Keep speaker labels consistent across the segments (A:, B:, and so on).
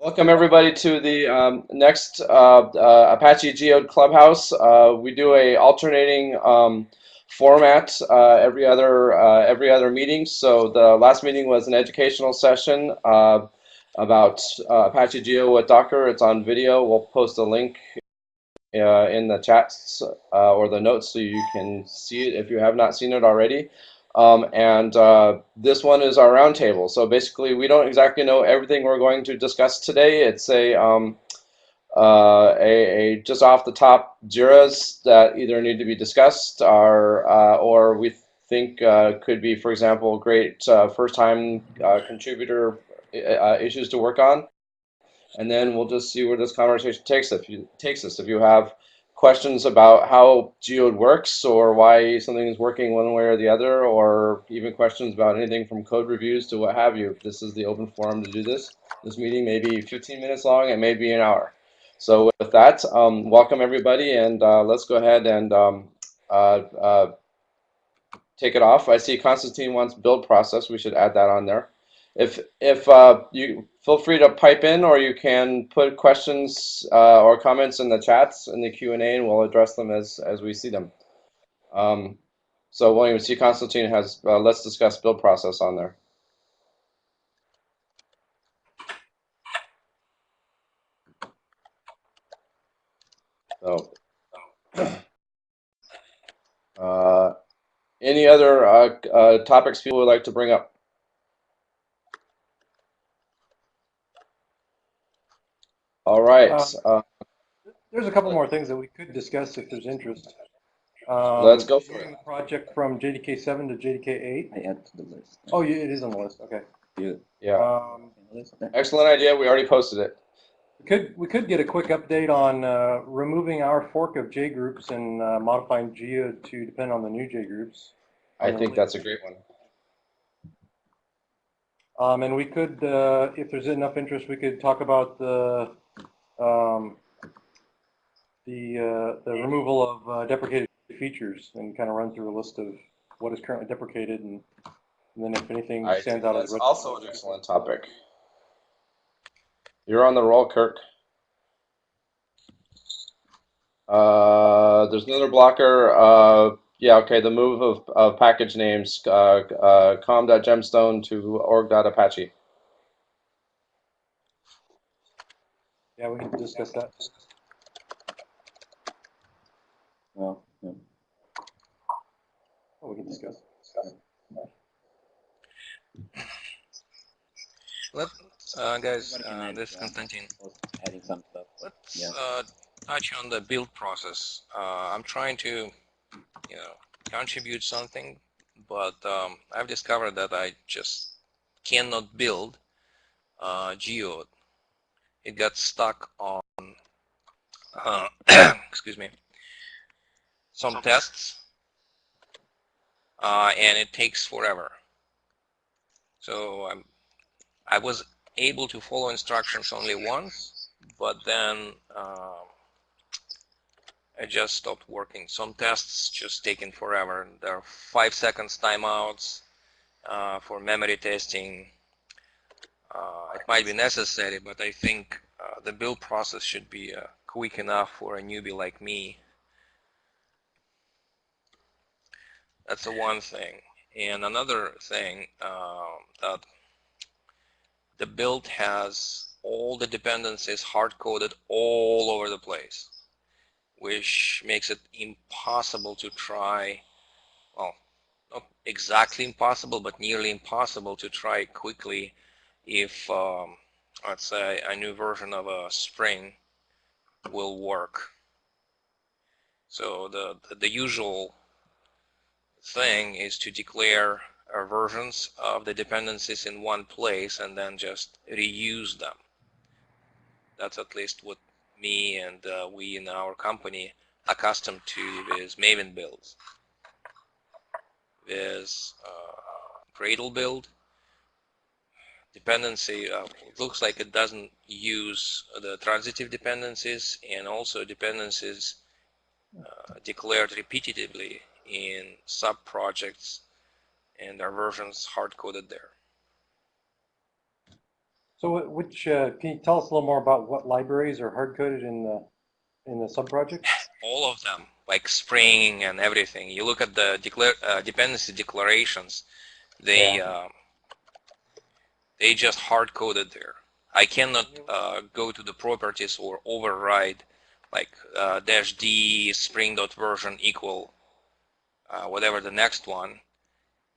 A: Welcome everybody to the next Apache Geode Clubhouse. We do a alternating format every other meeting. So the last meeting was an educational session about Apache Geo with Docker. It's on video. We'll post a link in the chats or the notes so you can see it if you have not seen it already. And this one is our roundtable. So basically, we don't exactly know everything we're going to discuss today. It's a just off the top JIRAs that either need to be discussed or we think could be, for example, great first time contributor issues to work on, and then we'll just see where this conversation takes us. If you have questions about how Geode works or why something is working one way or the other, or even questions about anything from code reviews to what have you, this is the open forum to do this. This meeting may be 15 minutes long, it may be an hour. So with that, welcome everybody, and let's go ahead and uh, uh, take it off. I see Constantine wants build process. We should add that on there. If you feel free to pipe in, or you can put questions or comments in the chats in the Q&A, and we'll address them as we see them. Um, so William, see Constantine has let's discuss build process on there. So any other topics people would like to bring up? All right.
B: There's a couple more things that we could discuss if there's interest.
A: Let's go for
B: Moving
A: it.
B: the project from JDK 7 to JDK 8.
C: I add to the list.
B: Oh, yeah, it is on the list. Okay.
A: Yeah. Excellent idea. We already posted it.
B: We could get a quick update on removing our fork of JGroups and modifying Geode to depend on the new JGroups.
A: I think that's a great one.
B: And we could, if there's enough interest, we could talk about the removal of deprecated features and kind of run through a list of what is currently deprecated, and then if anything
A: I
B: stands
A: think
B: out
A: that's
B: as
A: also an excellent topic. You're on the roll, Kirk. There's another blocker. Yeah, okay, the move of package names, com.gemstone to org.apache.
B: Yeah, we can discuss that.
C: Well, yeah.
B: Oh, we can discuss.
D: Guys, this is Constantine.
C: Adding some stuff.
D: Let's touch on the build process. I'm trying to, contribute something, but I've discovered that I just cannot build Geode. It got stuck on, excuse me, some tests, and it takes forever. So I was able to follow instructions only once, but then it just stopped working. Some tests just taken forever. There are 5 seconds timeouts for memory testing. It might be necessary, but I think the build process should be quick enough for a newbie like me. That's the one thing. And another thing, that the build has all the dependencies hard-coded all over the place, which makes it impossible to try, well, not exactly impossible, but nearly impossible to try quickly if, let's say, a new version of a Spring will work. So the usual thing is to declare versions of the dependencies in one place and then just reuse them. That's at least what me and we in our company accustomed to with Maven builds. With Gradle build, dependency, it looks like it doesn't use the transitive dependencies, and also dependencies declared repetitively in sub-projects, and our versions hard-coded there.
B: So which, can you tell us a little more about what libraries are hard-coded in the sub-project?
D: All of them, like Spring and everything. You look at the dependency declarations, they they just hard-coded there. I cannot go to the properties or override like -d spring.version equal whatever the next one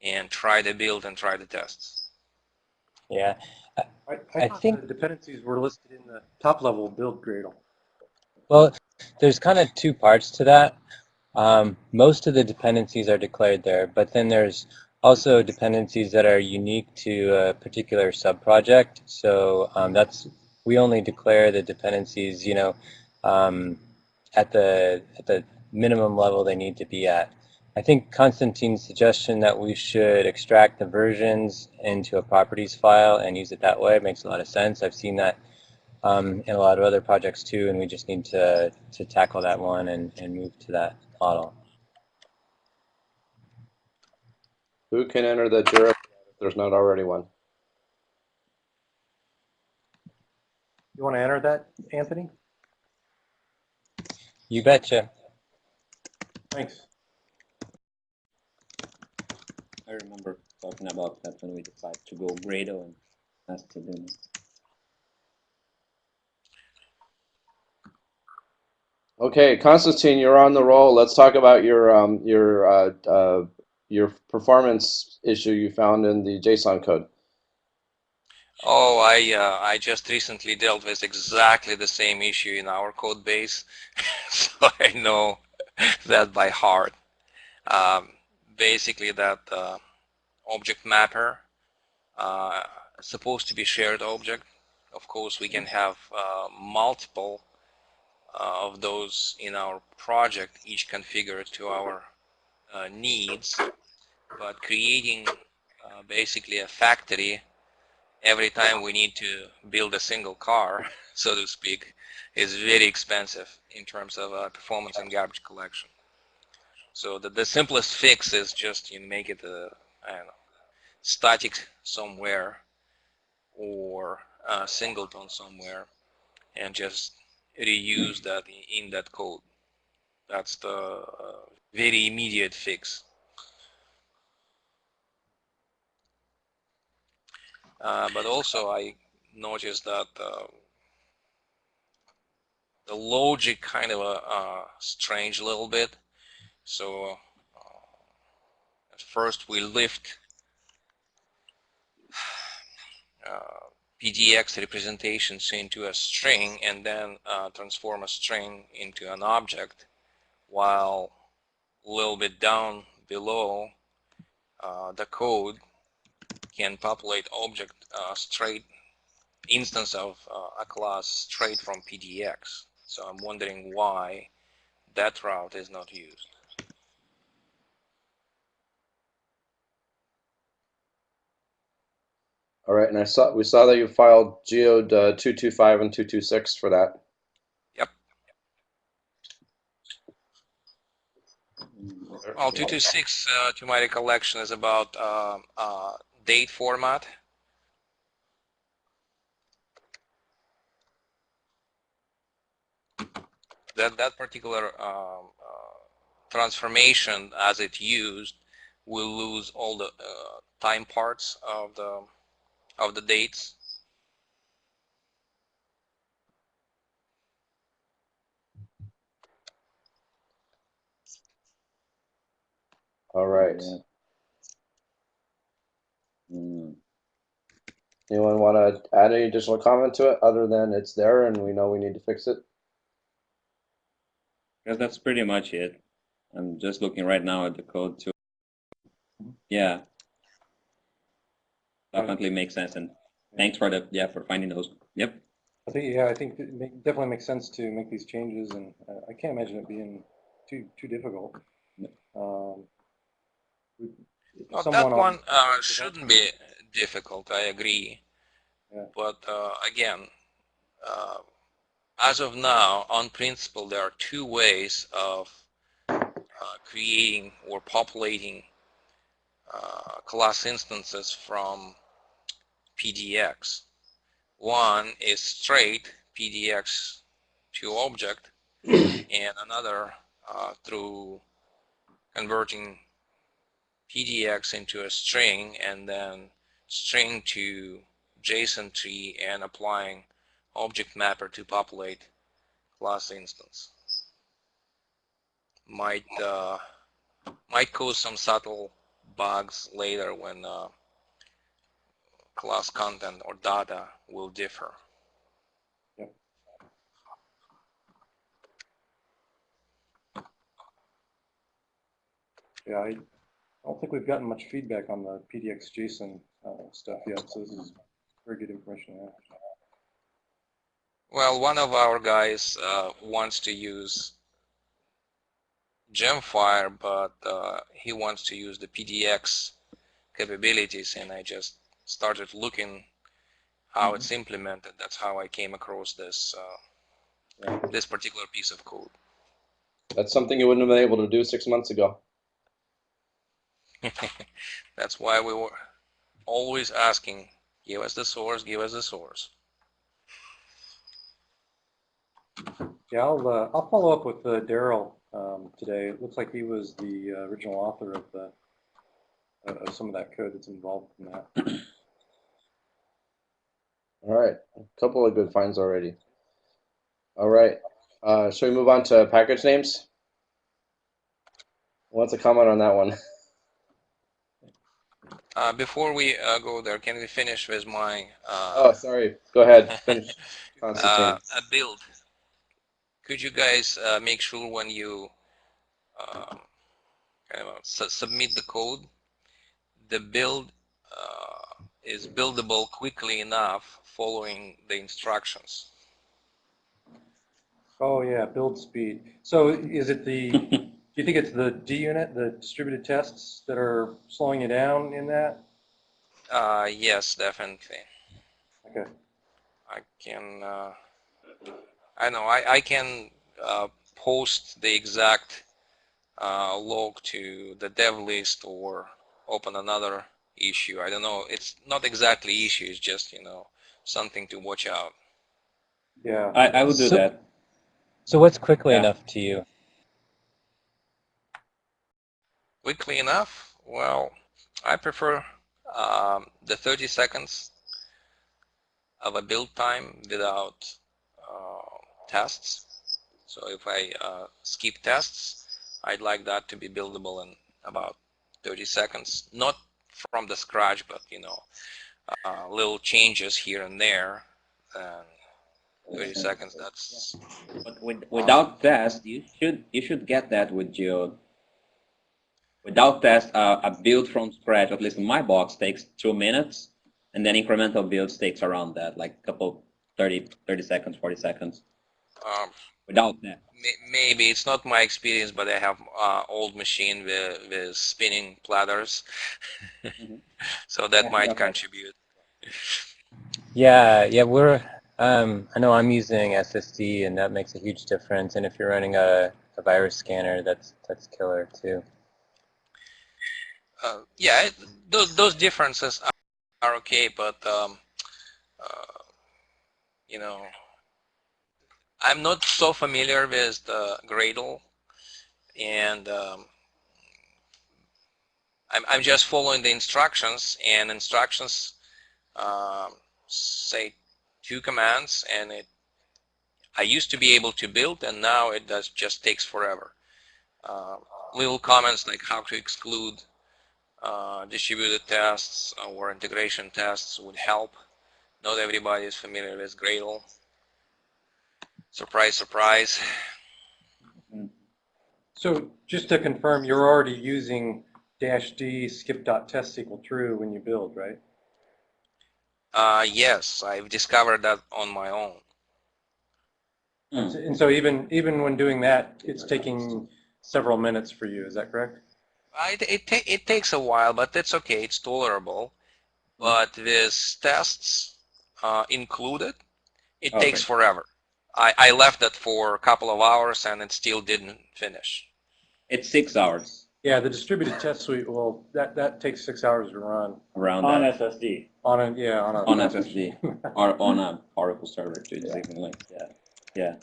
D: and try the build and try the tests.
E: Yeah,
B: I thought
E: think
B: the dependencies were listed in the top-level build Gradle.
E: well, there's kind of two parts to that. Most of the dependencies are declared there, but then there's also dependencies that are unique to a particular sub-project. So we only declare the dependencies, at the minimum level they need to be at. I think Konstantin's suggestion that we should extract the versions into a properties file and use it that way makes a lot of sense. I've seen that in a lot of other projects too, and we just need to tackle that one and move to that model.
A: Who can enter the Jira if there's not already one?
B: You want to enter that, Anthony?
E: You betcha.
B: Thanks.
C: I remember talking about that when we decided to go Gradle and asked to do it.
A: Okay, Constantine, you're on the roll. Let's talk about your performance issue you found in the JSON code.
D: Oh, I just recently dealt with exactly the same issue in our code base, so I know that by heart. Basically, that object mapper supposed to be shared object. Of course, we can have multiple of those in our project, each configured to our needs, but creating basically a factory every time we need to build a single car, so to speak, is very expensive in terms of performance and garbage collection. So the simplest fix is just you make it I don't know, static somewhere or singleton somewhere and just reuse that in that code. That's the very immediate fix. But also I noticed that the logic kind of strange a little bit. So at first we lift PDX representations into a string and then transform a string into an object, while a little bit down below the code can populate object straight instance of a class straight from PDX. So I'm wondering why that route is not used.
A: All right, and we saw that you filed Geode 225 and 226 for that.
D: Yep. Well, 226, to my recollection, is about date format. That particular transformation, as it used, will lose all the time parts of the dates.
A: All right. Anyone want to add any additional comment to it other than it's there and we know we need to fix it?
C: Because that's pretty much it. I'm just looking right now at the code too. Yeah, definitely makes sense. And thanks for for finding those. Yep.
B: I think it definitely makes sense to make these changes, and I can't imagine it being too difficult.
D: Well, that one shouldn't be difficult, I agree. Yeah. But again, as of now, on principle, there are two ways of creating or populating class instances from PDX. One is straight PDX to object, and another through converting PDX into a string and then string to JSON tree and applying object mapper to populate class instance. Might cause some subtle bugs later when class content or data will differ.
B: Yep. Yeah, I don't think we've gotten much feedback on the PDX JSON stuff yet, so this is very good information to have.
D: Well, one of our guys wants to use Gemfire, but he wants to use the PDX capabilities, and I just started looking how it's implemented. That's how I came across this this particular piece of code.
A: That's something you wouldn't have been able to do 6 months ago.
D: That's why we were always asking, give us the source, give us the source.
B: Yeah, I'll follow up with Daryl today. It looks like he was the original author of some of that code that's involved in that.
A: All right, a couple of good finds already. All right, shall we move on to package names? Who wants to comment on that one?
D: Before we go there, can we finish with my
A: Oh, sorry. Go ahead. Finish. Constantine.
D: a build? Could you guys make sure when you submit the code, the build is buildable quickly enough following the instructions?
B: Oh yeah, build speed. So is it the, do you think it's the D unit, the distributed tests that are slowing you down in that?
D: Yes, definitely.
B: Okay.
D: I can, I know, I can post the exact log to the dev list or open another issue. I don't know, it's not exactly issue, it's just, you know, something to watch out.
B: Yeah.
C: I would do that.
E: So what's quickly
C: Yeah.
E: enough to you?
D: Quickly enough? Well, I prefer the 30 seconds of a build time without tests. So if I skip tests, I'd like that to be buildable in about 30 seconds. Not from the scratch, but you know, little changes here and there. And 30 seconds, that's
C: But without test, you should get that with Geode. Without test, a build from scratch, at least in my box, takes 2 minutes, and then incremental builds takes around that, like a couple 30 seconds, 40 seconds. Without that.
D: Maybe it's not my experience, but I have old machine with spinning platters, so that might contribute.
E: Yeah, we're. I know I'm using SSD, and that makes a huge difference. And if you're running a virus scanner, that's killer too.
D: Yeah, those differences are okay, but you know, I'm not so familiar with the Gradle, and I'm just following the instructions, and instructions say 2 commands, and I used to be able to build, and now it just takes forever. Little comments like how to exclude distributed tests or integration tests would help. Not everybody is familiar with Gradle. Surprise, surprise.
B: So just to confirm, you're already using -d skip.test equal true when you build, right?
D: Yes, I've discovered that on my own.
B: And so even when doing that, it's taking several minutes for you. Is that correct?
D: It takes a while, but that's okay. It's tolerable. But with tests included, it takes forever. I left it for a couple of hours, and it still didn't finish.
C: It's 6 hours.
B: Yeah, the distributed test suite, well, that takes 6 hours to run.
C: Around
F: On
C: that.
F: SSD.
B: On a, yeah, on a
C: On SSD. Or on a Oracle server too,
F: Yeah.
C: definitely.
F: Yeah.
C: Yeah.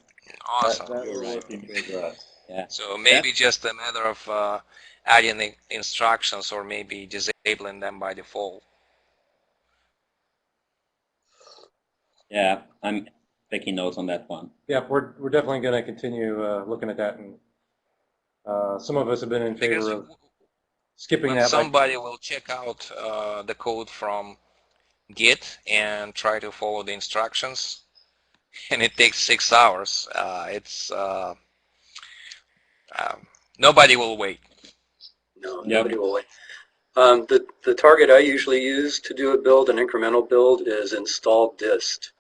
D: Awesome.
F: That
C: You're
F: we're
C: right.
F: looking to address.
C: Yeah.
D: So maybe just a matter of adding the instructions or maybe disabling them by default.
C: Yeah, I'm taking notes on that one.
B: Yeah, we're definitely going to continue looking at that, and some of us have been in
D: Because
B: favor of skipping
D: when
B: that.
D: somebody will check out the code from Git and try to follow the instructions, and it takes 6 hours, nobody will wait.
G: No,
C: Yep.
G: nobody will wait. The target I usually use to do a build, an incremental build, is install dist.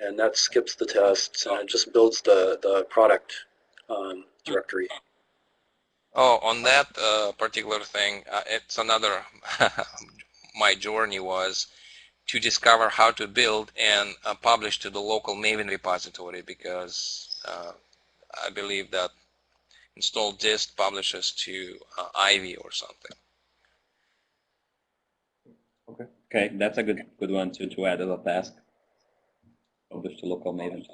G: And that skips the tests, and it just builds the product directory.
D: Oh, on that particular thing, it's another, my journey was to discover how to build and publish to the local Maven repository, because I believe that install dist publishes to Ivy or something.
C: Okay, that's a good one to add as a task. Publish to local Maven.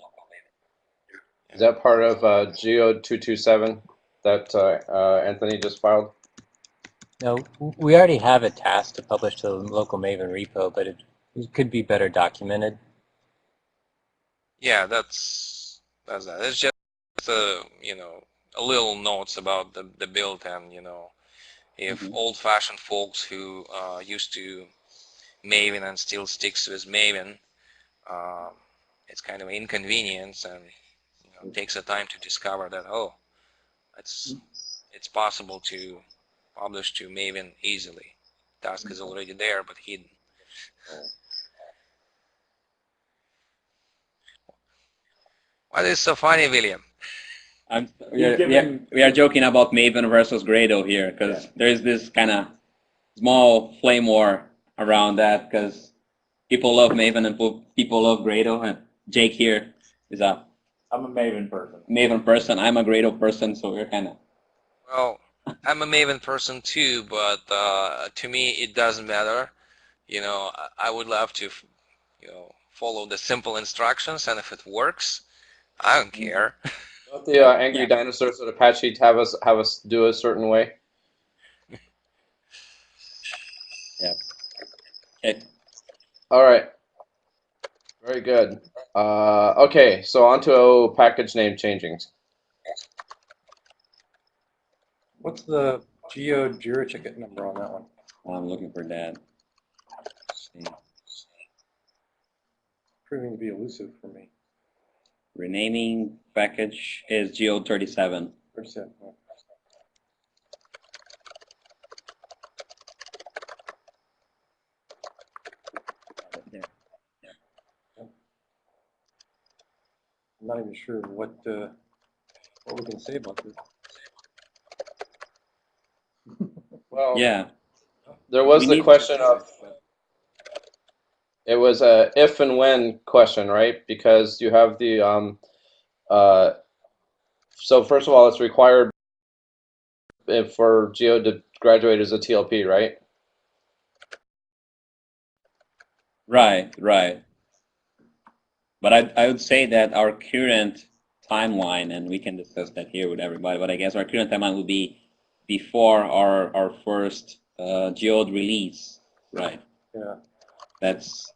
A: Is that part of Geode 227 that Anthony just filed?
E: No, we already have a task to publish to the local Maven repo, but it could be better documented.
D: Yeah, that's that. It's just you know, a little notes about the build, and you know, if old-fashioned folks who used to Maven and still sticks with Maven, it's kind of an inconvenience, and you know, takes a time to discover that it's possible to publish to Maven easily. Task is already there but hidden. What is so funny, William?
C: We are joking about Maven versus Gradle here, because there's this kind of small flame war around that, because people love Maven and people love Gradle, and Jake here is a
F: I'm a Maven person.
C: Maven person. I'm a Gradle person, so we're kind of.
D: Well, I'm a Maven person too, but to me it doesn't matter. You know, I would love to, you know, follow the simple instructions, and if it works, I don't care.
A: Don't the angry dinosaurs at Apache have us do a certain way?
C: Yeah. Okay.
A: All right. Very good. Okay, so on to package name changings.
B: What's the Geode Jira ticket number on that one?
C: I'm looking for that. Let's see.
B: Proving to be elusive for me.
C: Renaming package is Geode 37.
B: 37. Yeah. I'm not even sure what we can say about this.
A: Well,
C: Yeah.
A: there was
C: We
A: the
C: need-
A: question of, it was a if and when question, right? Because you have the, so first of all, it's required for Geo to graduate as a TLP, right?
C: Right. But I would say that our current timeline, and we can discuss that here with everybody, but I guess our current timeline would be before our first Geode release, right?
B: Yeah.
C: That's,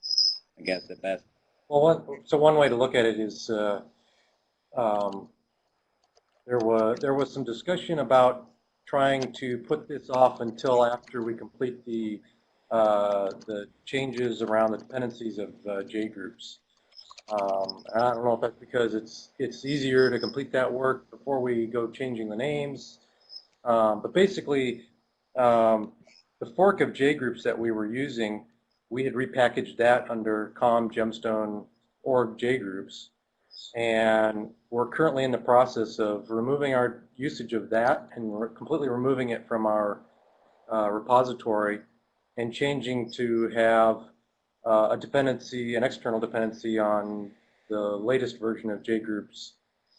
C: I guess, the best.
B: Well, one way to look at it is there was some discussion about trying to put this off until after we complete the changes around the dependencies of JGroups. And I don't know if that's because it's easier to complete that work before we go changing the names. But basically, the fork of JGroups that we were using, we had repackaged that under com gemstone org JGroups. And we're currently in the process of removing our usage of that and completely removing it from our repository and changing to have a dependency, an external dependency on the latest version of JGroups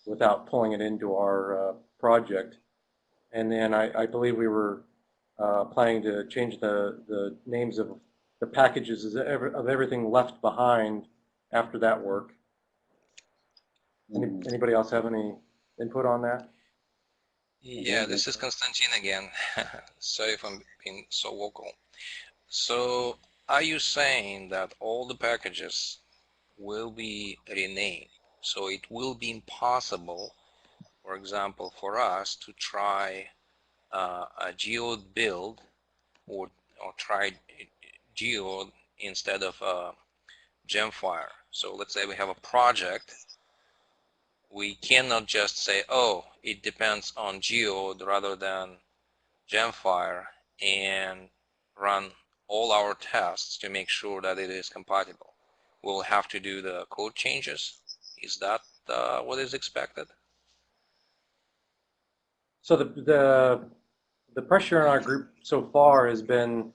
B: without pulling it into our project. And then I believe we were planning to change the names of the packages of everything left behind after that work. Anybody else have any input on that?
D: Yeah, this is Konstantin again. Sorry if I'm being so vocal. So are you saying that all the packages will be renamed? So it will be impossible, for example, for us to try a geode build or try geode instead of Gemfire. So let's say we have a project. We cannot just say, oh, it depends on geode rather than Gemfire, and run all our tests to make sure that it is compatible. We'll have to do the code changes. Is that what is expected?
B: So the pressure on our group so far has been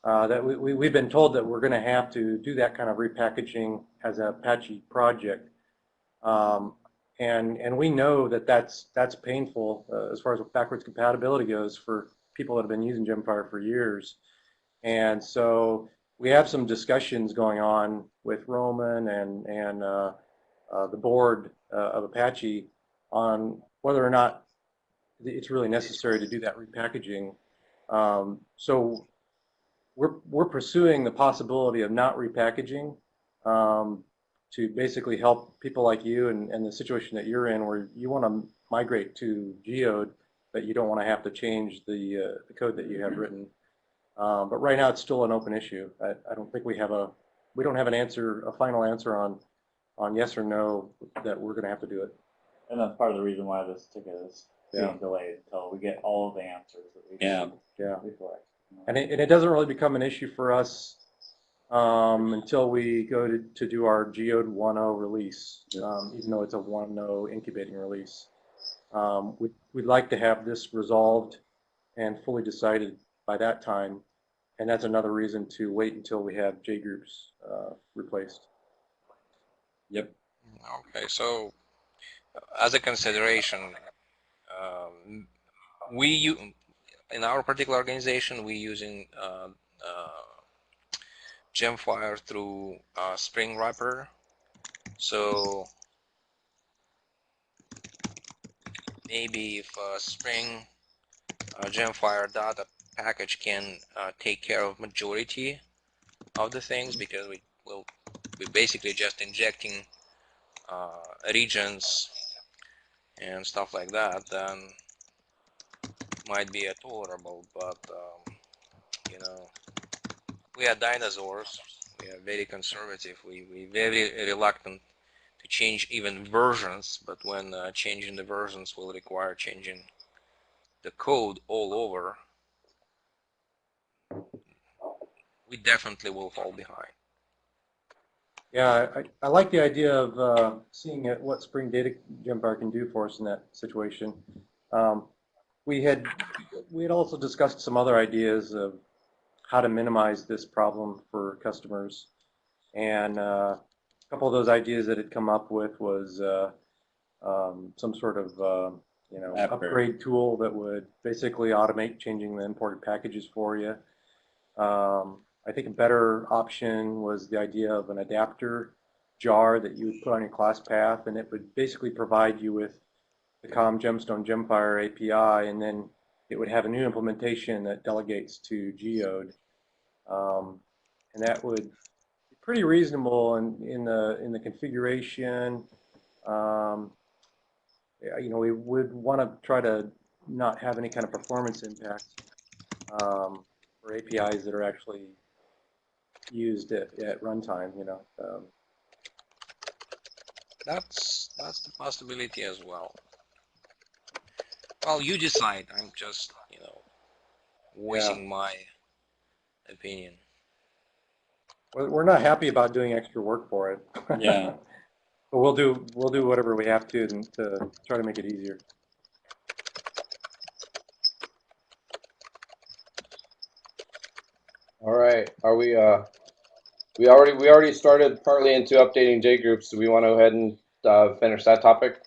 B: that we've been told that we're going to have to do that kind of repackaging as an Apache project. And we know that that's painful as far as backwards compatibility goes for people that have been using Gemfire for years. And so we have some discussions going on with Roman and the board of Apache on whether or not it's really necessary to do that repackaging. So we're pursuing the possibility of not repackaging to basically help people like you and the situation that you're in where you want to migrate to Geode, but you don't want to have to change the code that you have written. But right now it's still an open issue. I don't think we don't have a final answer on yes or no that we're going to have to do it.
F: And that's part of the reason why this ticket is being delayed until we get all of the answers that we need before.
B: And it doesn't really become an issue for us until we go to do our Geode 1.0 release, even though it's a 1.0 incubating release. We'd like to have this resolved and fully decided by that time, and that's another reason to wait until we have JGroups replaced.
C: Yep.
D: Okay, so as a consideration, in our particular organization, we using Gemfire through Spring Wrapper. So maybe if Spring Gemfire data package can take care of majority of the things, because we're basically just injecting regions and stuff like that, then might be tolerable. But you know, we are dinosaurs. We are very conservative. We very reluctant to change even versions. But when changing the versions will require changing the code all over, we definitely will fall behind.
B: Yeah, I like the idea of seeing what Spring Data Gemfire can do for us in that situation. We had also discussed some other ideas of how to minimize this problem for customers, and a couple of those ideas that had come up with was some sort of upgrade tool that would basically automate changing the imported packages for you. I think a better option was the idea of an adapter jar that you would put on your class path, and it would basically provide you with the COM Gemstone Gemfire API, and then it would have a new implementation that delegates to Geode, and that would be pretty reasonable in the configuration. We would want to try to not have any kind of performance impact for APIs that are actually used at runtime.
D: That's the possibility as well. Well, you decide. I'm just voicing my opinion.
B: We're not happy about doing extra work for it.
C: Yeah.
B: But we'll do whatever we have to try to make it easier.
A: All right. Are we? We already started partly into updating JGroups. Do we want to go ahead and finish that topic?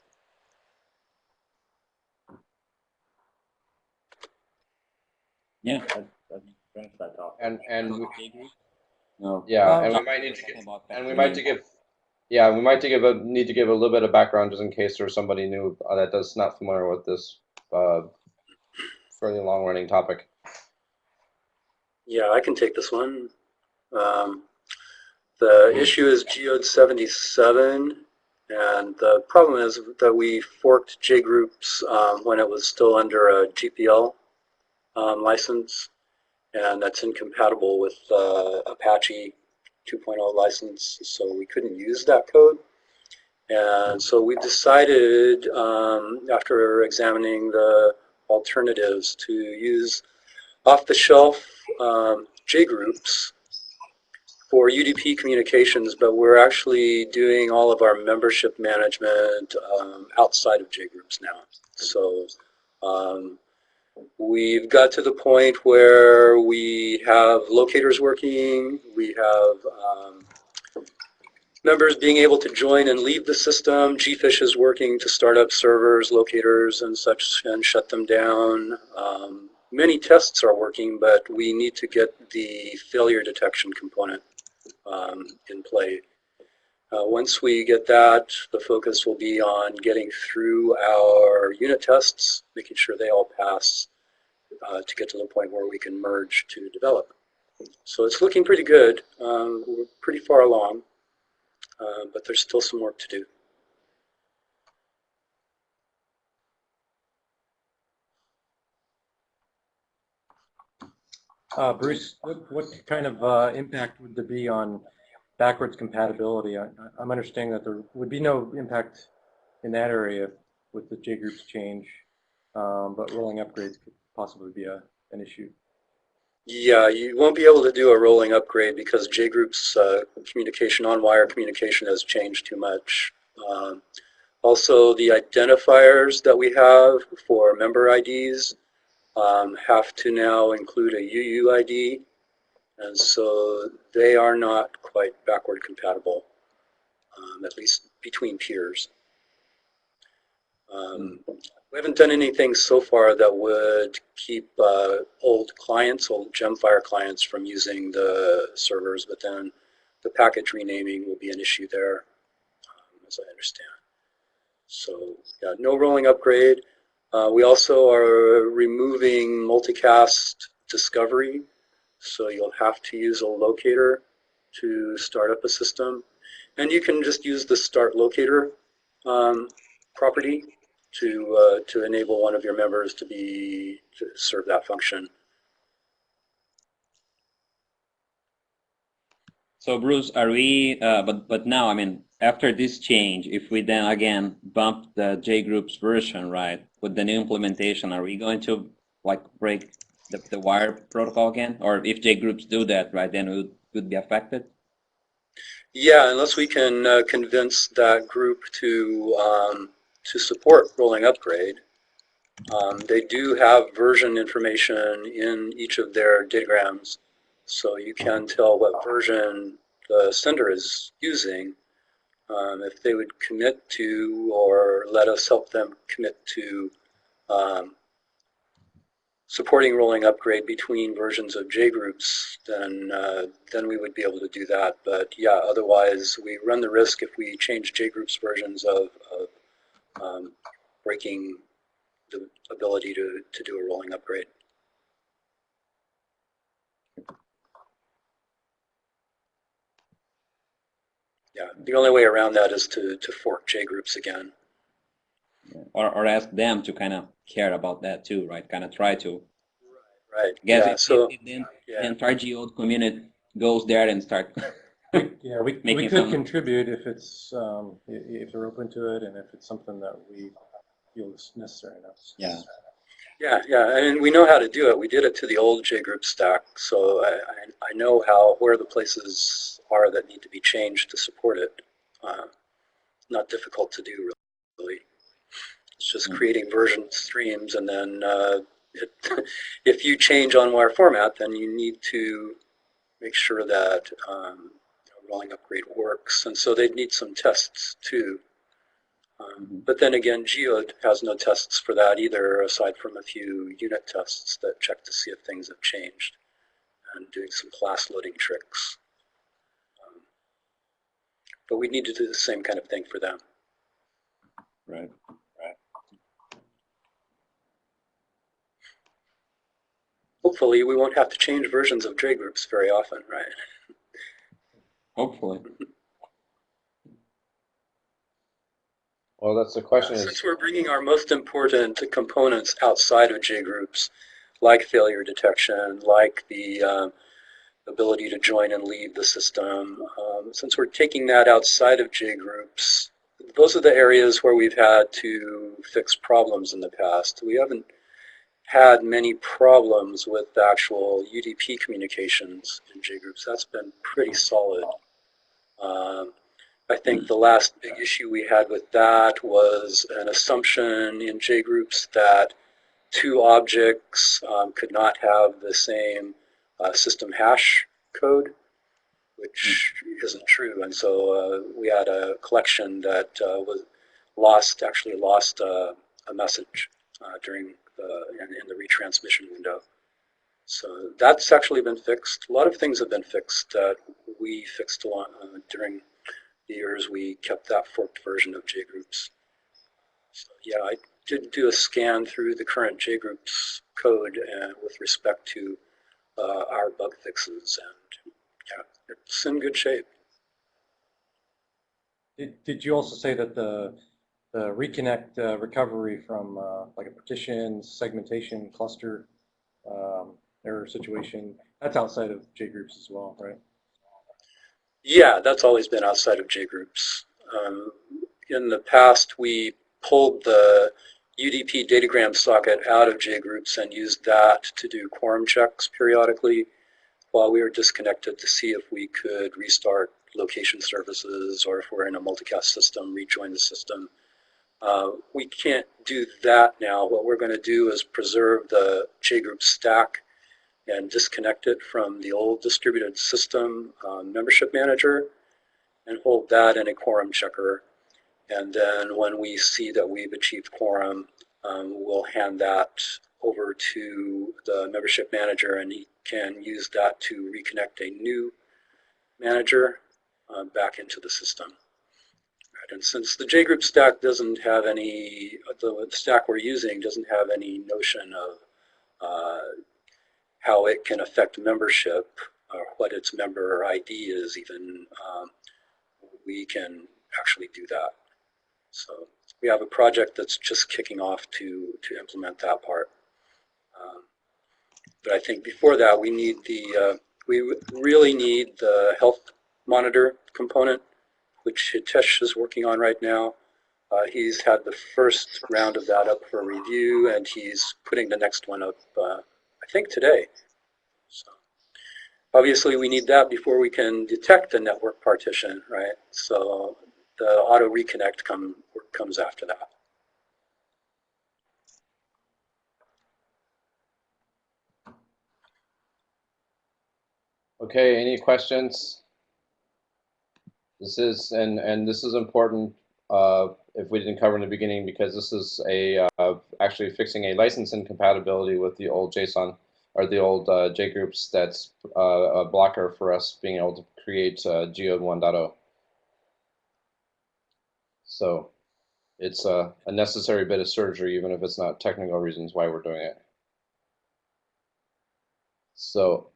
F: finish that topic.
A: And we,
C: No.
A: yeah, and we might need to get, and we might to give, yeah, we might to give a need to give a little bit of background just in case there's somebody new that does not familiar with this fairly long running topic.
G: Yeah, I can take this one. The issue is Geode 77, and the problem is that we forked JGroups when it was still under a GPL license, and that's incompatible with Apache 2.0 license, so we couldn't use that code. And so we decided, after examining the alternatives, to use off-the-shelf JGroups for UDP communications, but we're actually doing all of our membership management outside of JGroups now. So we've got to the point where we have locators working, we have members being able to join and leave the system. GFish is working to start up servers, locators, and such, and shut them down. Many tests are working, but we need to get the failure detection component in play. Once we get that, the focus will be on getting through our unit tests, making sure they all pass to get to the point where we can merge to develop. So it's looking pretty good. We're pretty far along. But there's still some work to do.
B: Bruce, what kind of impact would there be on backwards compatibility? I'm understanding that there would be no impact in that area with the JGroups change, but rolling upgrades could possibly be an issue.
G: Yeah, you won't be able to do a rolling upgrade because JGroups communication, on-wire communication has changed too much. Also, the identifiers that we have for member IDs have to now include a UUID, and so they are not quite backward compatible, at least between peers. We haven't done anything so far that would keep old clients, old Gemfire clients from using the servers, but then the package renaming will be an issue there, as I understand. So yeah, no rolling upgrade. We also are removing multicast discovery, so you'll have to use a locator to start up a system. And you can just use the start locator property to enable one of your members to serve that function.
C: So Bruce, are we? But now, I mean, after this change, if we then again bump the JGroups version, right, with the new implementation, are we going to like break the wire protocol again? Or if JGroups do that, right, then we would be affected?
G: Yeah, unless we can convince that group to support rolling upgrade. They do have version information in each of their datagrams, so you can tell what version the sender is using. If they would commit to, or let us help them commit to supporting rolling upgrade between versions of JGroups, then we would be able to do that. But yeah, otherwise we run the risk if we change JGroups versions of breaking the ability to do a rolling upgrade. Yeah, the only way around that is to fork JGroups again.
C: Or ask them to kind of care about that too, right? Kind of try to.
G: Right.
C: Guess
G: yeah.
C: if the entire Geode community goes there and start.
B: Yeah, we could contribute if it's if they're open to it and if it's something that we feel is necessary enough.
C: Yeah.
G: Yeah, and we know how to do it. We did it to the old JGroup stack, so I know where the places are that need to be changed to support it. Not difficult to do, really. It's just creating version streams, and then if you change on-wire format, then you need to make sure that rolling upgrade works, and so they'd need some tests too. But then again, Geode has no tests for that either, aside from a few unit tests that check to see if things have changed. and doing some class loading tricks. But we need to do the same kind of thing for them.
C: Right.
G: Hopefully, we won't have to change versions of JGroups very often, right?
C: Hopefully.
A: Well, that's the question.
G: Since we're bringing our most important components outside of JGroups, like failure detection, like the ability to join and leave the system, since we're taking that outside of JGroups, those are the areas where we've had to fix problems in the past. We haven't had many problems with the actual UDP communications in JGroups. That's been pretty solid. I think the last big issue we had with that was an assumption in JGroups that two objects could not have the same system hash code, which isn't true. And so we had a collection that actually lost a message during in the retransmission window. So that's actually been fixed. A lot of things have been fixed that we fixed during the years we kept that forked version of JGroups. So yeah, I did do a scan through the current JGroups code with respect to our bug fixes, and yeah, it's in good shape.
B: Did you also say that the reconnect recovery from like a partition, segmentation, cluster error situation, that's outside of JGroups as well, right?
G: Yeah, that's always been outside of JGroups. In the past, we pulled the UDP datagram socket out of JGroups and used that to do quorum checks periodically while we were disconnected to see if we could restart location services, or if we're in a multicast system, rejoin the system. We can't do that now. What we're going to do is preserve the JGroup stack and disconnect it from the old distributed system membership manager and hold that in a quorum checker. And then when we see that we've achieved quorum, we'll hand that over to the membership manager, and he can use that to reconnect a new manager back into the system. Right. And since the JGroup stack doesn't have any, the stack we're using doesn't have any notion of how it can affect membership or what its member ID is even, we can actually do that. So we have a project that's just kicking off to implement that part. But I think before that, we need we really need the health monitor component, which Hitesh is working on right now. He's had the first round of that up for review, and he's putting the next one up, I think today. So obviously we need that before we can detect the network partition, right? So the auto reconnect comes after that.
A: Okay, any questions? This is this is important if we didn't cover in the beginning, because this is a actually fixing a license incompatibility with the old JSON or the old JGroups. That's a blocker for us being able to create Geode 1.0. So it's a necessary bit of surgery, even if it's not technical reasons why we're doing it. So,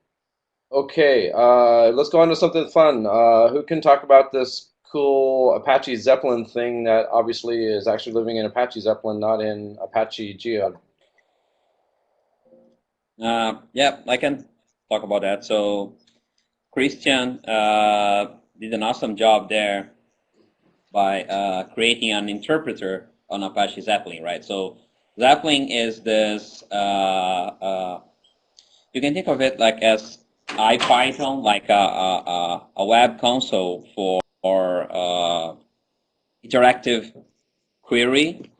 A: okay, let's go on to something fun. Who can talk about this cool Apache Zeppelin thing that obviously is actually living in Apache Zeppelin, not in Apache Geode?
C: Yeah, I can talk about that. So Christian did an awesome job there by creating an interpreter on Apache Zeppelin, right? So Zeppelin is this, you can think of it like as IPython, like a web console for interactive query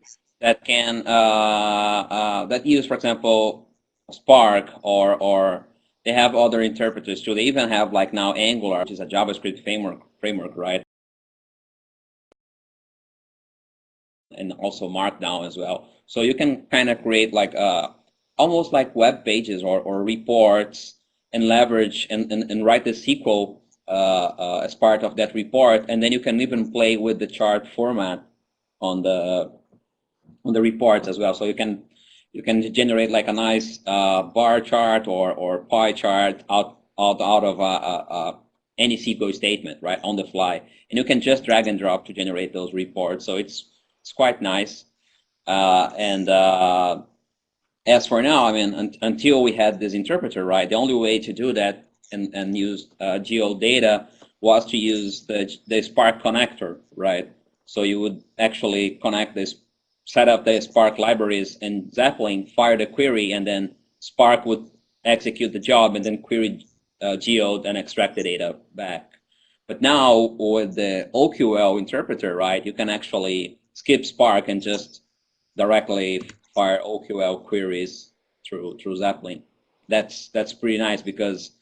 C: that can that use, for example, Spark, or they have other interpreters too. They even have like now Angular, which is a JavaScript framework, right? And also Markdown as well. So you can kind of create like almost like web pages or reports and leverage and write the SQL as part of that report, and then you can even play with the chart format on the reports as well. So you can generate like a nice bar chart or pie chart out of any SQL statement, right, on the fly, and you can just drag and drop to generate those reports. So it's quite nice. As for now, I mean, until we had this interpreter, right, the only way to do that and use Geode data was to use the Spark connector, right? So you would actually connect this, set up the Spark libraries in Zeppelin, fire the query, and then Spark would execute the job and then query Geode and extract the data back. But now with the OQL interpreter, right, you can actually skip Spark and just directly fire OQL queries through Zeppelin. That's pretty nice because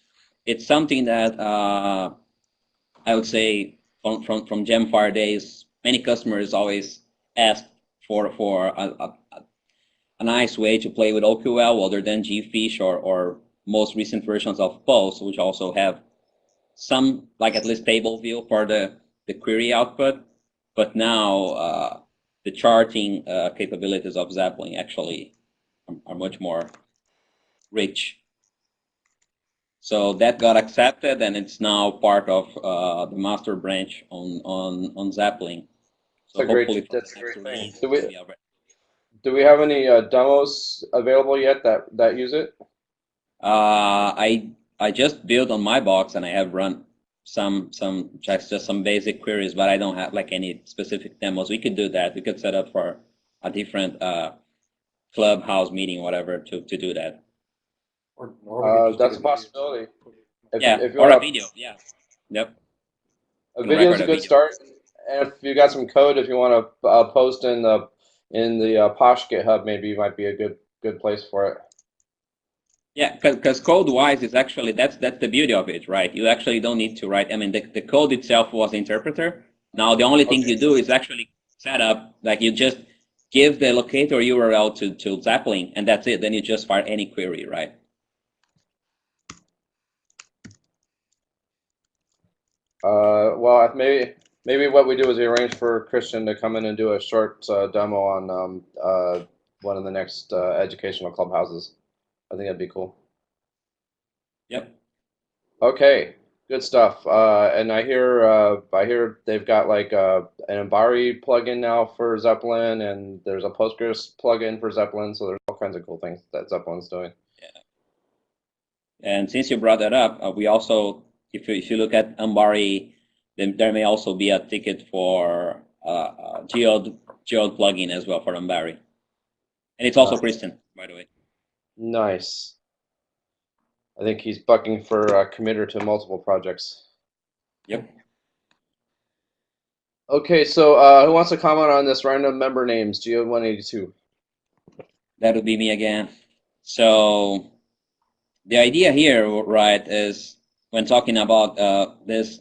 C: it's something that I would say from Gemfire days, many customers always ask for a nice way to play with OQL other than GFish or most recent versions of Pulse, which also have some, like at least table view for the query output. But now the charting capabilities of Zeppelin actually are much more rich. So that got accepted, and it's now part of the master branch on Zeppelin. So hopefully
A: That's a great thing.
C: release,
A: Do we have any demos available yet that use it?
C: I just built on my box, and I have run some checks, just some basic queries, but I don't have like any specific demos. We could do that. We could set up for a different Clubhouse meeting, whatever, to do that.
B: Or
A: That's a possibility.
C: If you or a video, yeah. Yep.
A: A video is a good start, and if you got some code, if you want to post in the Apache GitHub, maybe might be a good place for it.
C: Yeah, because code-wise, it's actually that's the beauty of it, right? You actually don't need to write. I mean, the code itself was the interpreter. Now the only thing you do is actually set up, like you just give the locator URL to Zeppelin, and that's it. Then you just fire any query, right?
A: Well, maybe what we do is we arrange for Christian to come in and do a short demo on one of the next educational clubhouses. I think that'd be cool.
C: Yep.
A: Okay, good stuff. And I hear they've got like an Embari plugin now for Zeppelin, and there's a Postgres plugin for Zeppelin. So there's all kinds of cool things that Zeppelin's doing.
C: Yeah. And since you brought that up, we also, if you look at Embari, then there may also be a ticket for Geode plugin as well for Embari, and it's also Christian, by the way.
A: Nice. I think he's bucking for a committer to multiple projects.
C: Yep.
A: Okay, so who wants to comment on this random member names, Geode 182?
C: That would be me again. So the idea here, right, is when talking about this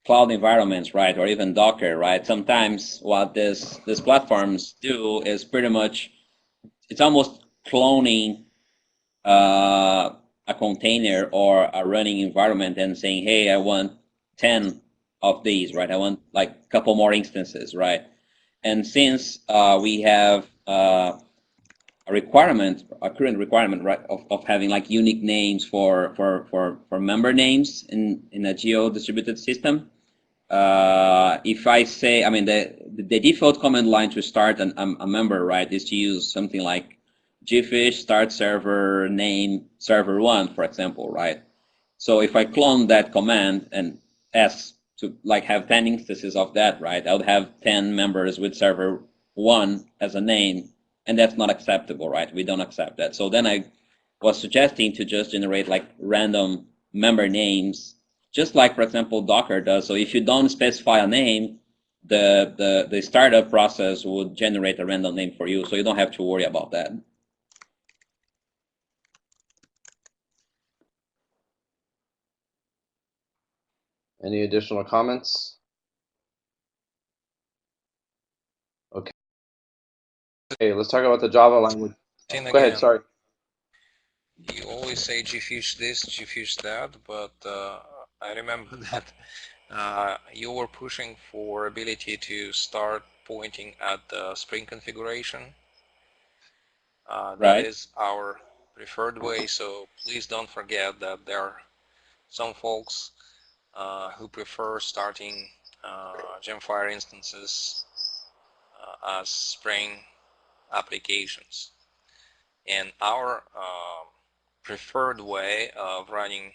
C: cloud environments, right, or even Docker, right, sometimes what these platforms do is pretty much, it's almost cloning a container or a running environment and saying, hey, I want 10 of these, right? I want like a couple more instances, right? And since we have a requirement, a current requirement, right, of having like unique names for member names in a geo distributed system, if I say, I mean, the default command line to start a member, right, is to use something like gfish start server name server 1, for example, right? So if I clone that command and ask to like have 10 instances of that, right, I would have 10 members with server 1 as a name, and that's not acceptable, right? We don't accept that. So then I was suggesting to just generate like random member names, just like, for example, Docker does. So if you don't specify a name, the startup process would generate a random name for you, so you don't have to worry about that.
A: Any additional comments? Okay, let's talk about the Java language. Go ahead, sorry.
D: you always say gfish this, gfish that, but I remember that you were pushing for ability to start pointing at the Spring configuration. That is our preferred way, so please don't forget that there are some folks who prefer starting Gemfire instances as Spring applications. And our preferred way of running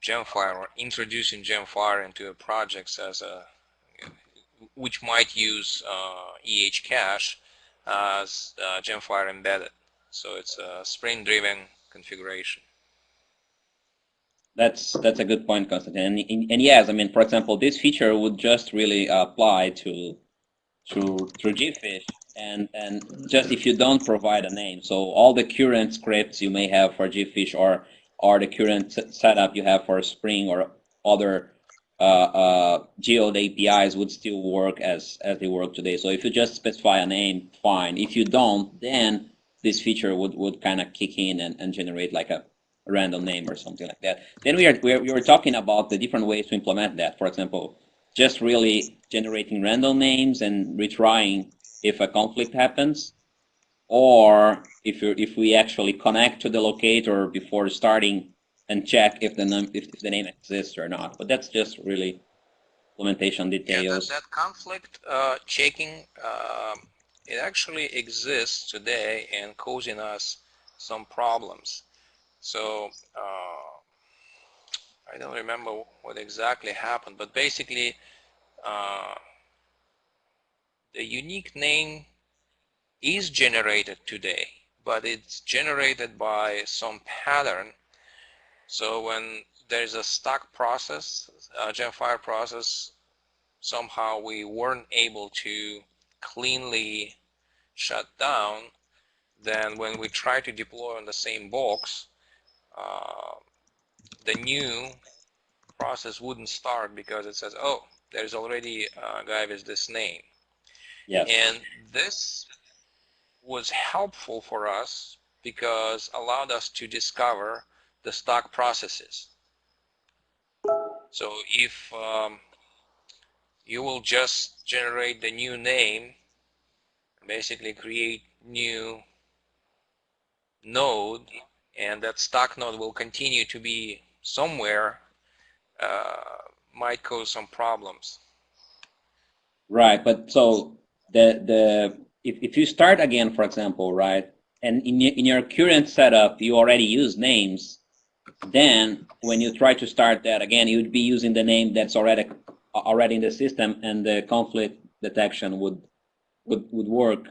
D: Gemfire or introducing Gemfire into a project as a which might use EH cache as Gemfire embedded. So it's a Spring-driven configuration.
C: That's a good point, Konstantin. And yes, I mean, for example, this feature would just really apply to through gfish, and just if you don't provide a name. So all the current scripts you may have for gfish or the current setup you have for Spring or other Geode APIs would still work as they work today. So if you just specify a name, fine. If you don't, then this feature would kind of kick in and generate like a random name or something like that. Then we were talking about the different ways to implement that. For example, just really generating random names and retrying if a conflict happens, or if we actually connect to the locator before starting and check if the name exists or not. But that's just really implementation details.
D: Yeah, that conflict checking, it actually exists today and causing us some problems. So I don't remember what exactly happened, but basically the unique name is generated today, but it's generated by some pattern. So when there's a stack process, a Gemfire process, somehow we weren't able to cleanly shut down, then when we try to deploy on the same box, the new process wouldn't start because it says, oh, there's already a guy with this name.
C: Yes.
D: And this was helpful for us because allowed us to discover the stock processes. So if you will just generate the new name, basically create new node, and that stock node will continue to be somewhere, might cause some problems.
C: Right, but so if you start again, for example, right, and in your current setup you already use names, then when you try to start that again, you would be using the name that's already in the system, and the conflict detection would work.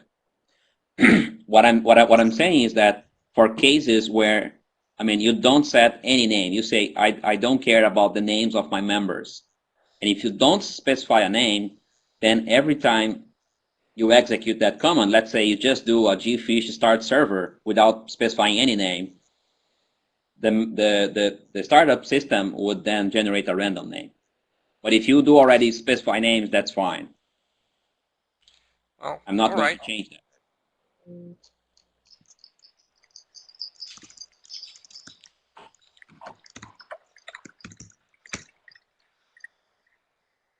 C: What I'm saying is that for cases where, I mean, you don't set any name, you say I don't care about the names of my members, and if you don't specify a name, then every time you execute that command, let's say you just do a gfish start server without specifying any name, the startup system would then generate a random name. But if you do already specify names, that's fine.
D: Oh,
C: I'm not going to change that.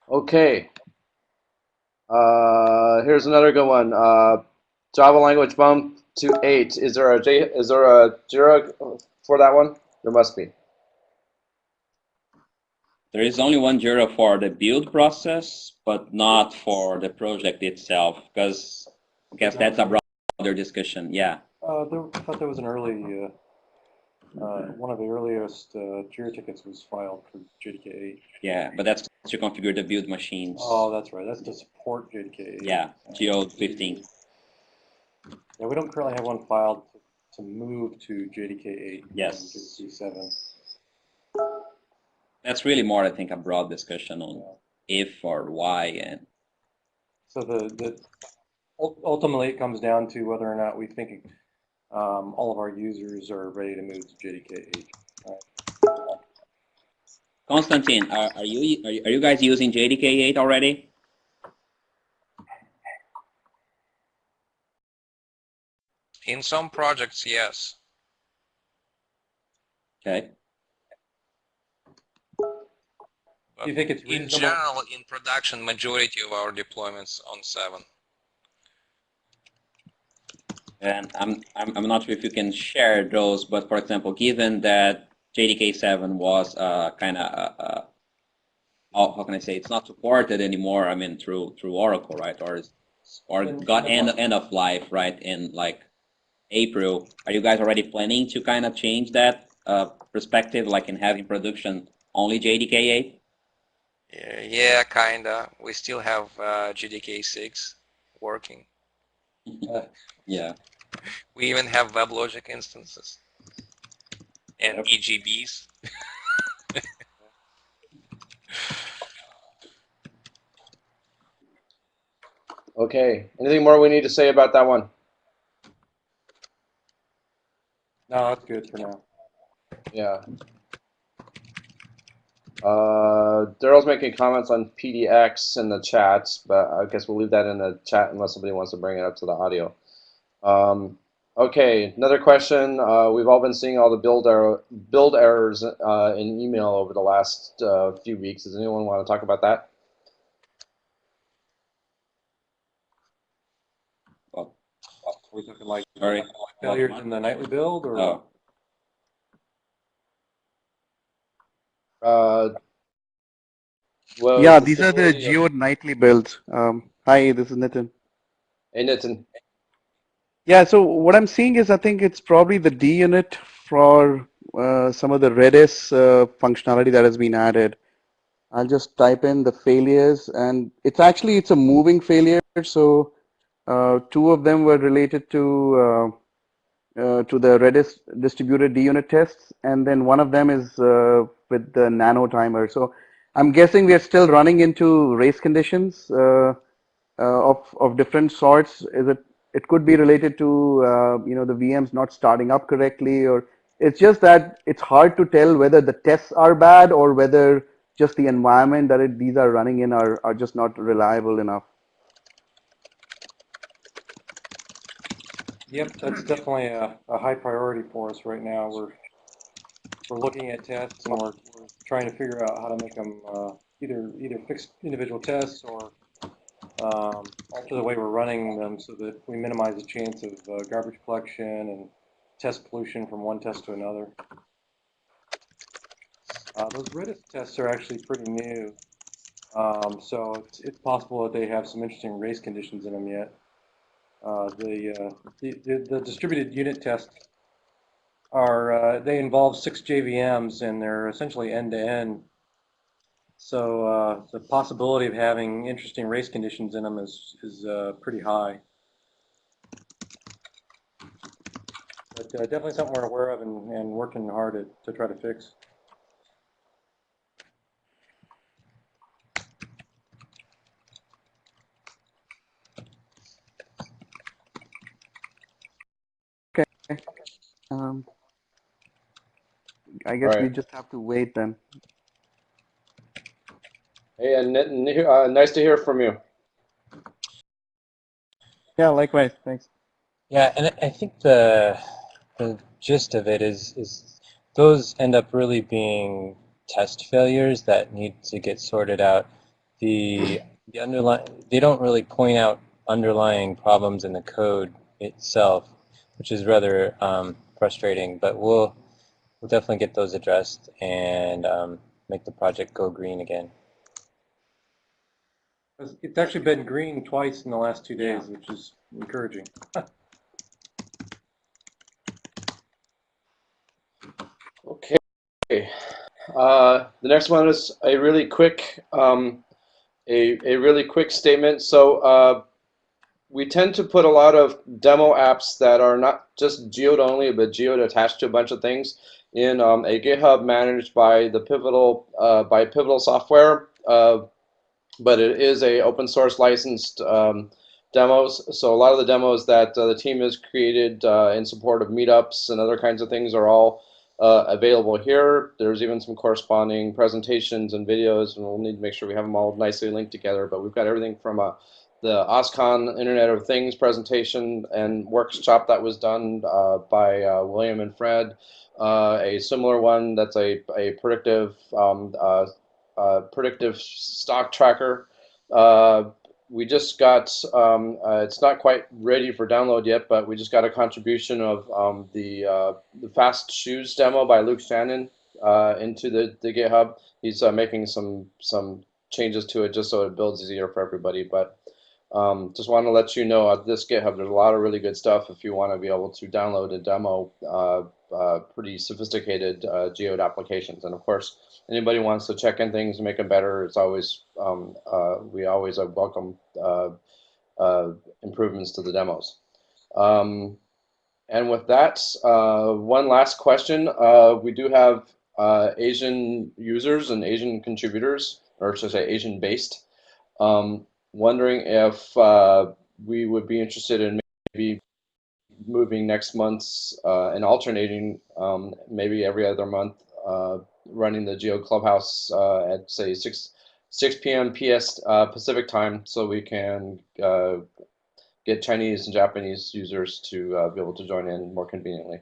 A: Okay. Here's another good one. Java language bump to 8. Is there a Jira for that one? There must be.
C: There is only one Jira for the build process, but not for the project itself, because I guess that's a broader discussion. Yeah.
B: I thought there was an early, one of the earliest Jira tickets was filed for JDK8.
C: Yeah, but that's to configure the build machines.
B: Oh, that's right. That's to support JDK8.
C: Yeah, Geode 15.
B: Yeah, we don't currently have one filed to move to JDK8.
C: Yes.
B: JDK7.
C: That's really more, I think, a broad discussion on if or why. And
B: so ultimately it comes down to whether or not we think all of our users are ready to move to JDK8. Right.
C: Konstantin, are you guys using JDK8 already?
D: In some projects, yes.
C: Okay.
B: Do you think it's
D: in
B: reasonable?
D: general, in production, majority of our deployments on 7.
C: And I'm not sure if you can share those, but for example, given that JDK7 was kind of how can I say, it's not supported anymore. I mean, through Oracle, right? Or got end of life, right? In like April. Are you guys already planning to kind of change that perspective, like in having production only JDK8?
D: Yeah, kinda. We still have JDK6 working.
C: Yeah.
D: We even have WebLogic instances and
C: Yep.
D: EGBs.
A: Okay. Anything more we need to say about that one?
B: No, that's good for now.
A: Yeah. Daryl's making comments on PDX in the chats, but I guess we'll leave that in the chat unless somebody wants to bring it up to the audio. Okay, another question. We've all been seeing all the build errors in email over the last few weeks. Does anyone want to talk about that?
B: Are we talking like
C: Sorry.
B: failures in the nightly build, or?
C: Oh.
A: Well,
H: Yeah, these are the Geode nightly builds. Hi, this is Nitin.
A: Hey, Nitin.
H: Yeah, so what I'm seeing is I think it's probably the D unit for some of the Redis functionality that has been added. I'll just type in the failures, and it's a moving failure. So two of them were related to the Redis distributed D unit tests, and then one of them is with the nano timer. So I'm guessing we are still running into race conditions of different sorts. It could be related to the VMs not starting up correctly, or it's just that it's hard to tell whether the tests are bad or whether just the environment that these are running in are just not reliable enough.
B: Yep, that's definitely a high priority for us right now. We're looking at tests, and we're trying to figure out how to make them either fix individual tests or alter the way we're running them so that we minimize the chance of garbage collection and test pollution from one test to another. Those Redis tests are actually pretty new, so it's possible that they have some interesting race conditions in them yet. The distributed unit tests they involve 6 JVMs, and they're essentially end-to-end. So the possibility of having interesting race conditions in them is pretty high. But definitely something we're aware of and working hard to try to fix.
H: Okay. I guess
A: Right.
H: we just have to wait then.
A: Hey, and Nitin, nice to hear from you.
H: Yeah, likewise. Thanks.
E: Yeah, and I think the gist of it is those end up really being test failures that need to get sorted out. The underlying, they don't really point out underlying problems in the code itself, which is rather frustrating. But we'll definitely get those addressed and make the project go green again.
B: It's actually been green twice in the last 2 days, which is encouraging.
A: Okay. The next one is a really quick really quick statement. So we tend to put a lot of demo apps that are not just Geode only, but Geode attached to a bunch of things in a GitHub managed by the Pivotal Software. But it is a open source licensed demos. So a lot of the demos that the team has created in support of meetups and other kinds of things are all available here. There's even some corresponding presentations and videos, and we'll need to make sure we have them all nicely linked together. But we've got everything from the OSCON Internet of Things presentation and workshop that was done by William and Fred, a similar one that's a predictive predictive stock tracker. We just got, it's not quite ready for download yet, but we just got a contribution of the Fast Shoes demo by Luke Shannon into the GitHub. He's making some changes to it just so it builds easier for everybody. But just want to let you know at this GitHub, there's a lot of really good stuff if you want to be able to download and demo pretty sophisticated geode applications. And of course, anybody wants to check in things and make them better, it's always we always welcome improvements to the demos. And with that, one last question. We do have Asian users and Asian contributors, or should I say Asian-based. Wondering if we would be interested in maybe moving next month's and alternating maybe every other month running the Geo Clubhouse at say 6 p.m. PS Pacific time, so we can get Chinese and Japanese users to be able to join in more conveniently.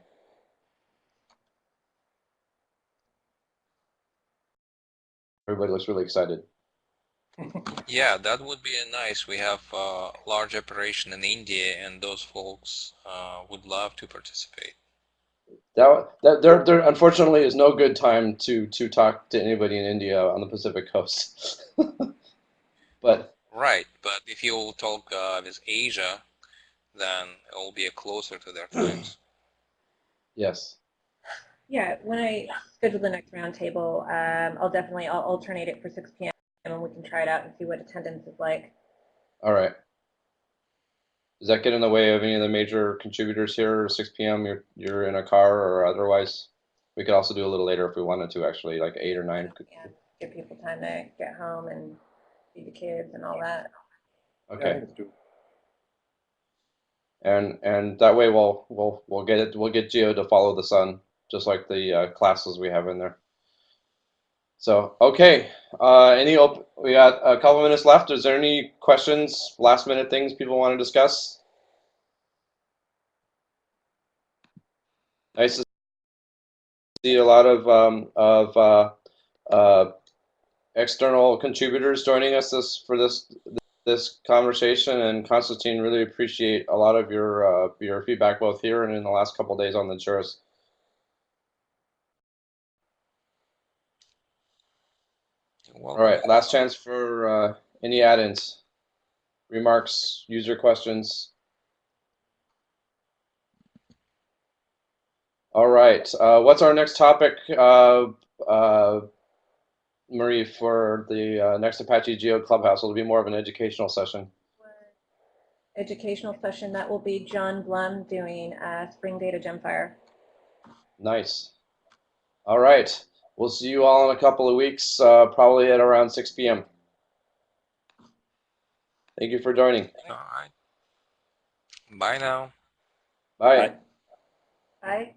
A: Everybody looks really excited.
D: Yeah, that would be nice. We have a large operation in India, and those folks would love to participate.
A: There unfortunately is no good time to talk to anybody in India on the Pacific coast. But
D: right, but if you talk with Asia, then it will be closer to their times.
A: Yes.
I: Yeah, when I schedule the next roundtable, I'll alternate it for 6 p.m. and we can try it out and see what attendance is like.
A: All right. Does that get in the way of any of the major contributors here? 6 p.m. You're in a car or otherwise? We could also do a little later if we wanted to, actually, like 8 or 9.
I: Yeah, give people time to get home and feed the kids and all that.
A: Okay. And that way we'll get Geo to follow the sun, just like the classes we have in there. So okay, we got a couple minutes left. Is there any questions, last minute things people want to discuss? Nice to see a lot of external contributors joining us for this conversation, and Constantine, really appreciate a lot of your feedback both here and in the last couple of days on the Juris. All right, last chance for any add-ins, remarks, user questions. All right, what's our next topic, Marie, for the next Apache Geode Clubhouse? It'll be more of an educational session.
I: Educational session, that will be John Blum doing Spring Data Gemfire.
A: Nice. All right, we'll see you all in a couple of weeks, probably at around 6 p.m. Thank you for joining.
D: All right. Bye now.
A: Bye.
I: Bye.